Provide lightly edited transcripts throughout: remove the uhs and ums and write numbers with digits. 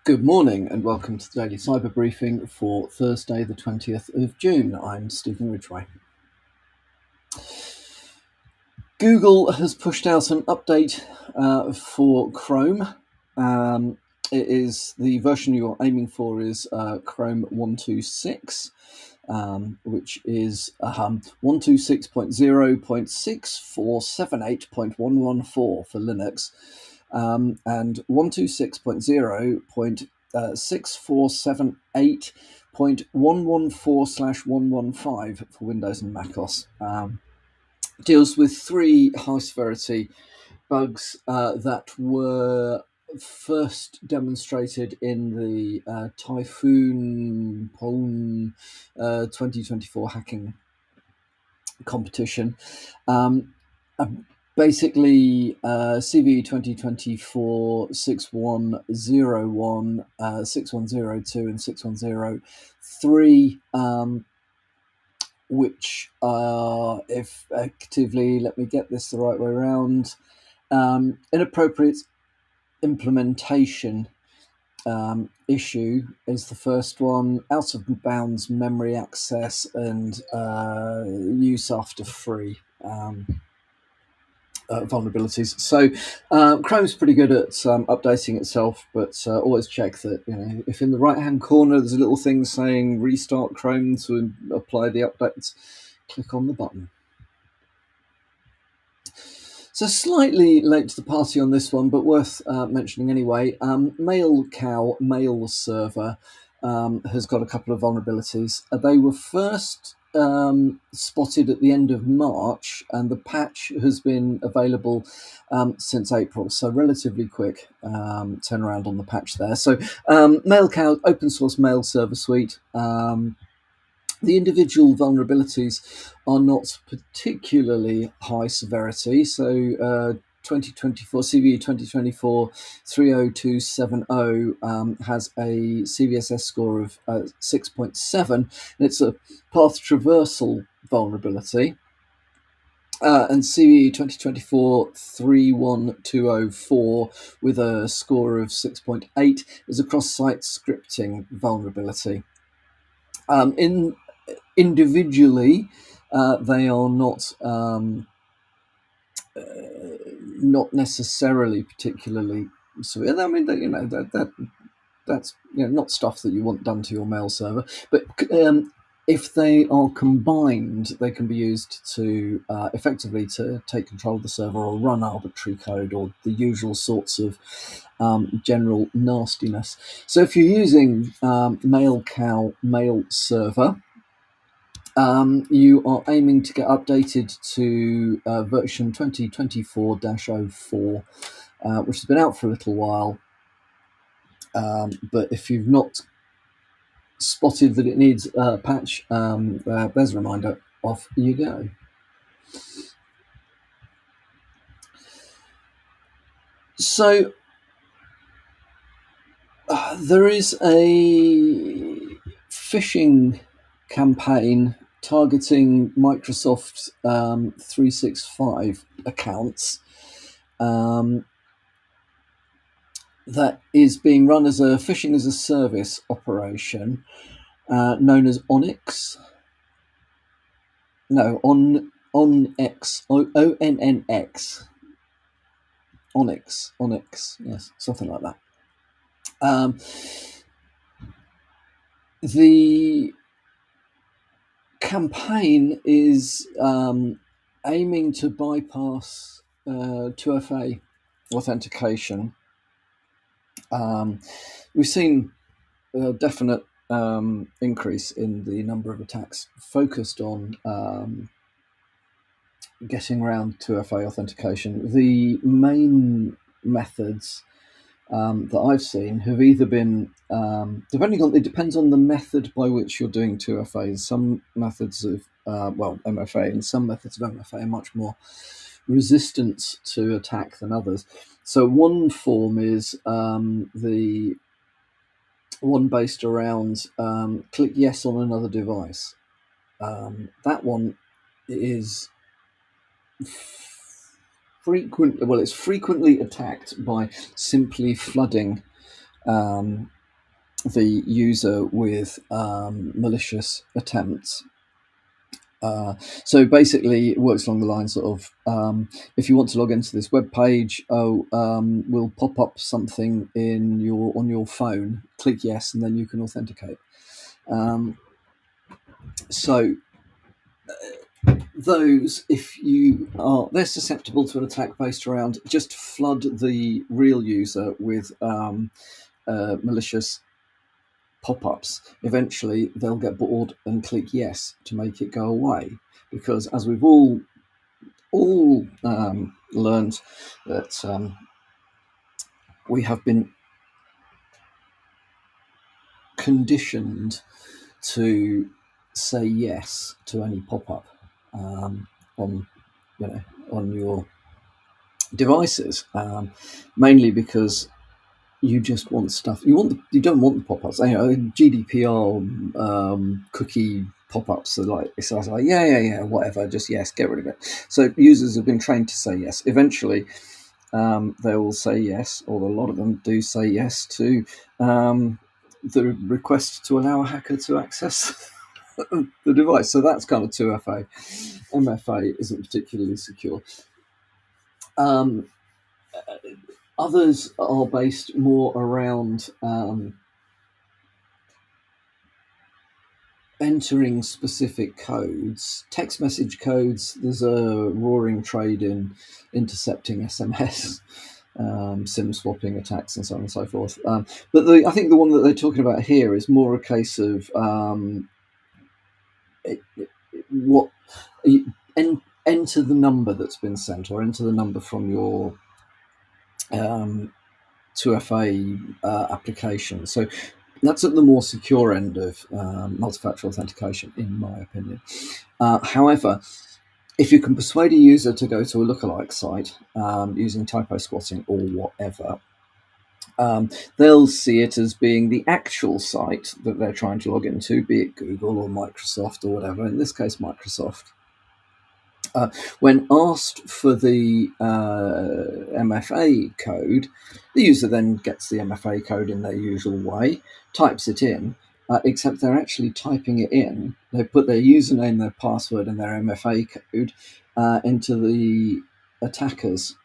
Good morning and welcome to the Daily Cyber Briefing for Thursday, the 20th of June. I'm Stephen Ridgway. Google has pushed out an update for Chrome. It is the version you're aiming for is Chrome 126, which is 126.0.6478.114 for Linux, and 126.0.6478.114/115 for Windows and macOS. Deals with three high severity bugs that were first demonstrated in the Typhoon Pwn 2024 hacking competition. Basically, CVE 2024 6101, 6102, and 6103, which are effectively, let me get this the right way around, inappropriate implementation issue is the first one, out of bounds memory access and use after free vulnerabilities. So Chrome's pretty good at updating itself, but always check that, if in the right hand corner there's a little thing saying restart Chrome to apply the updates, click on the button. So slightly late to the party on this one, but worth mentioning anyway. Mailcow mail server has got a couple of vulnerabilities. They were first spotted at the end of March, and the patch has been available since April, so relatively quick turnaround on the patch there. So Mailcow, open source mail server suite. The individual vulnerabilities are not particularly high severity. So 2024 CVE 2024 30270 has a CVSS score of 6.7, and it's a path traversal vulnerability. And CVE 2024 31204 with a score of 6.8 is a cross-site scripting vulnerability. Individually, they are not necessarily particularly severe. I mean, that's not stuff that you want done to your mail server. But if they are combined, they can be used to effectively to take control of the server or run arbitrary code or the usual sorts of general nastiness. So if you're using Mailcow mail server, you are aiming to get updated to version 2024-04, which has been out for a little while. But if you've not spotted that it needs a patch, there's a reminder. Off you go. So there is a phishing campaign targeting Microsoft 365 accounts that is being run as a phishing as a service operation known as Onyx. No, Onyx, ONNX. Onyx, yes, something like that. The campaign is aiming to bypass 2FA authentication. We've seen a definite increase in the number of attacks focused on getting around 2FA authentication. The main methods that I've seen have either been it depends on the method by which you're doing 2FA. Some methods of MFA, and some methods of MFA are much more resistant to attack than others. So one form is the one based around click yes on another device. That one is frequently attacked by simply flooding the user with malicious attempts. So basically, it works along the lines of if you want to log into this web page, we'll pop up something on your phone. Click yes, and then you can authenticate. So those, if they're susceptible to an attack based around just flood the real user with malicious pop-ups. Eventually they'll get bored and click yes to make it go away, because as we've all learned, that we have been conditioned to say yes to any pop-up on your devices, mainly because you just want stuff. You don't want the pop-ups. GDPR cookie pop-ups are like, it's like yeah, whatever, just yes, get rid of it. So users have been trained to say yes. Eventually, they will say yes, or a lot of them do say yes to the request to allow a hacker to access the device. So that's kind of 2FA. MFA isn't particularly secure. Others are based more around entering specific codes, text message codes. There's a roaring trade in intercepting SMS, SIM swapping attacks, and so on and so forth. But I think the one that they're talking about here is more a case of enter the number that's been sent, or enter the number from your 2FA application. So that's at the more secure end of multi-factor authentication, in my opinion. However, if you can persuade a user to go to a lookalike site using typo squatting or whatever, they'll see it as being the actual site that they're trying to log into, be it Google or Microsoft or whatever. In this case, Microsoft. When asked for the MFA code, the user then gets the MFA code in their usual way, types it in, except they're actually typing it in. They put their username, their password, and their MFA code into the attacker's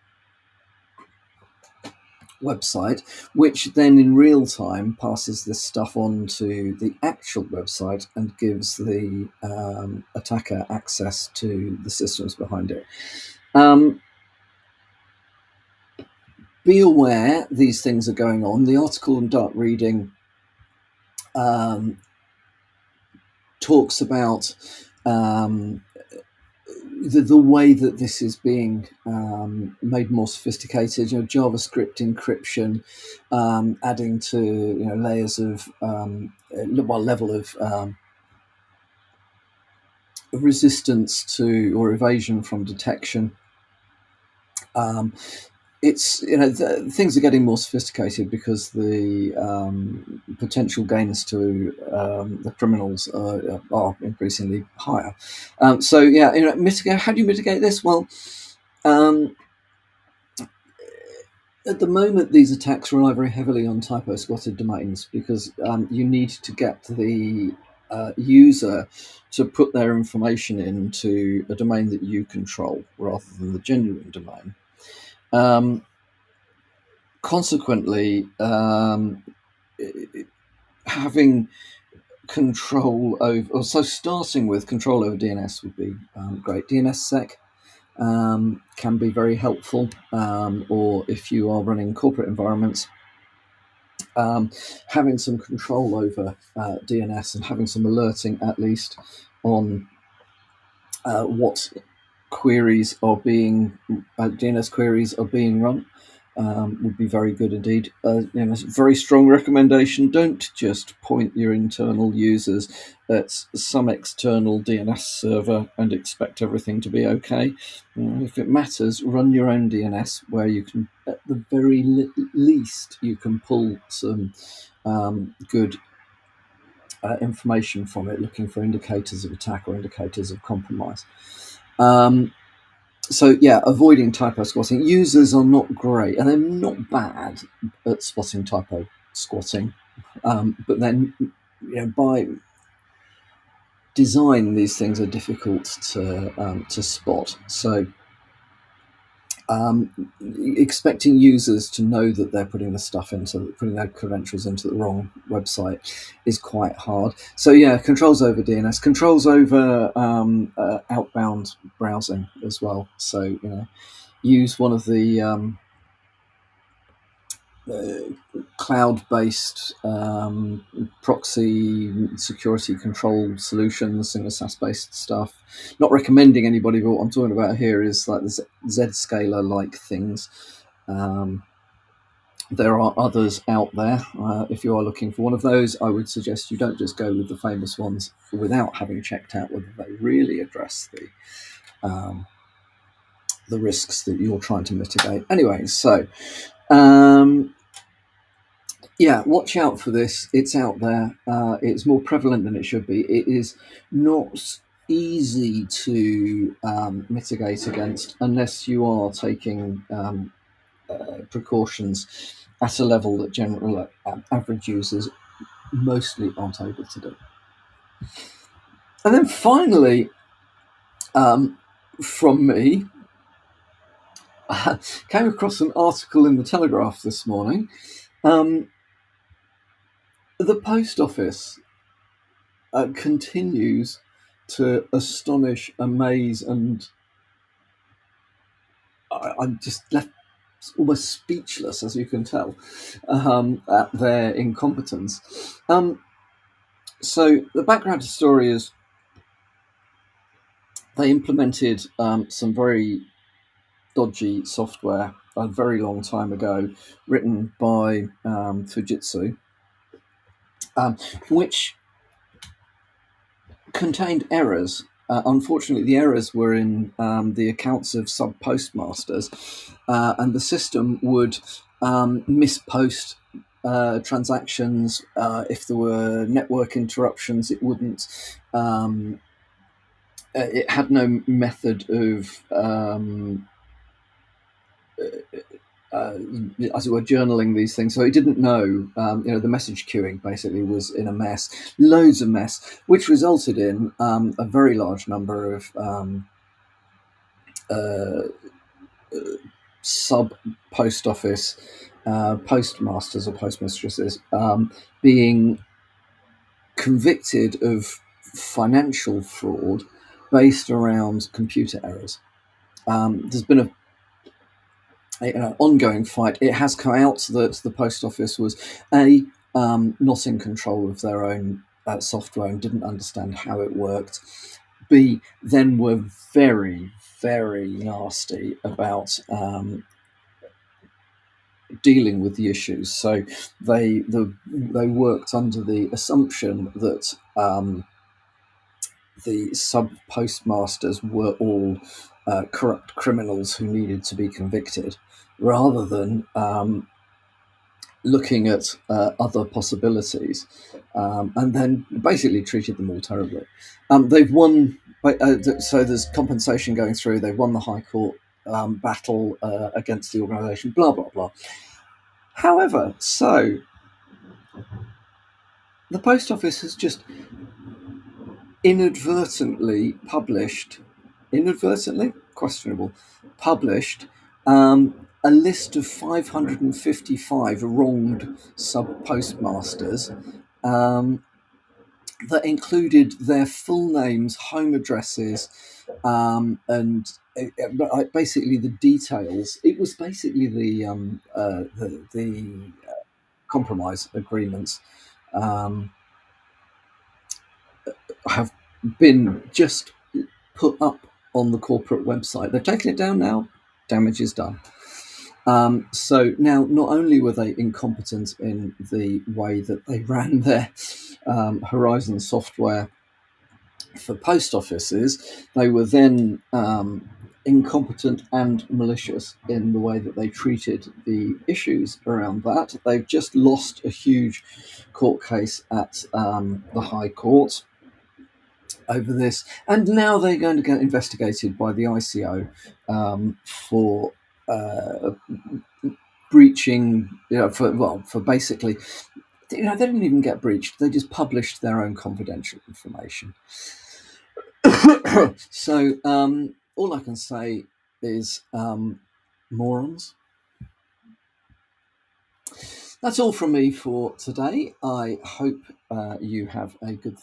website, which then in real time passes this stuff on to the actual website and gives the attacker access to the systems behind it. Be aware these things are going on. The article in Dark Reading talks about the way that this is being made more sophisticated. JavaScript encryption, adding to layers of level of resistance to or evasion from detection. It's things are getting more sophisticated because the potential gains to the criminals are increasingly higher. Mitigate. How do you mitigate this? Well, at the moment, these attacks rely very heavily on typo squatted domains, because you need to get the user to put their information into a domain that you control rather than the genuine domain. Consequently, having control over, starting with control over DNS would be great. DNSSEC can be very helpful, or if you are running corporate environments, having some control over DNS and having some alerting at least on what queries are being DNS queries are being run would be very good indeed. Very strong recommendation: don't just point your internal users at some external DNS server and expect everything to be okay. If it matters, run your own DNS, where you can, at the very least, you can pull some good information from it, looking for indicators of attack or indicators of compromise. Avoiding typo squatting. Users are not great, and they're not bad at spotting typo squatting. But then, by design, these things are difficult to spot. So, expecting users to know that they're putting their credentials into the wrong website is quite hard. So yeah, controls over DNS, controls over outbound browsing as well. So use one of the cloud-based proxy security control solutions and SaaS-based stuff. Not recommending anybody, but what I'm talking about here is like the Zscaler-like things. There are others out there. If you are looking for one of those, I would suggest you don't just go with the famous ones without having checked out whether they really address the risks that you're trying to mitigate. Anyway, so yeah, watch out for this. It's out there. It's more prevalent than it should be. It is not easy to mitigate against unless you are taking precautions at a level that general average users mostly aren't able to do. And then finally, from me, came across an article in the Telegraph this morning. The post office continues to astonish, amaze, and I'm just left almost speechless, as you can tell, at their incompetence. So the background to the story is they implemented some very dodgy software a very long time ago, written by Fujitsu, which contained errors. Unfortunately, the errors were in the accounts of sub postmasters, and the system would mispost transactions. If there were network interruptions, it wouldn't. It had no method of as it were, journaling these things. So he didn't know, the message queuing basically was in a mess, loads of mess, which resulted in a very large number of sub post office postmasters or postmistresses being convicted of financial fraud based around computer errors. There's been an ongoing fight. It has come out that the post office was not in control of their own software and didn't understand how it worked. B, then were very, very nasty about dealing with the issues. So they worked under the assumption that the sub postmasters were all corrupt criminals who needed to be convicted, rather than looking at other possibilities, and then basically treated them all terribly. They've won, so there's compensation going through. They've won the High Court battle against the organisation, blah, blah, blah. However, so the Post Office has just inadvertently published a list of 555 wronged sub-postmasters that included their full names, home addresses, and basically the details. It was basically the compromise agreements have been just put up on the corporate website. They've taken it down now. Damage is done. So now, not only were they incompetent in the way that they ran their Horizon software for post offices, they were then incompetent and malicious in the way that they treated the issues around that. They've just lost a huge court case at the High Court over this, and now they're going to get investigated by the ICO for breaching, for basically, they didn't even get breached. They just published their own confidential information. So all I can say is morons. That's all from me for today. I hope you have a good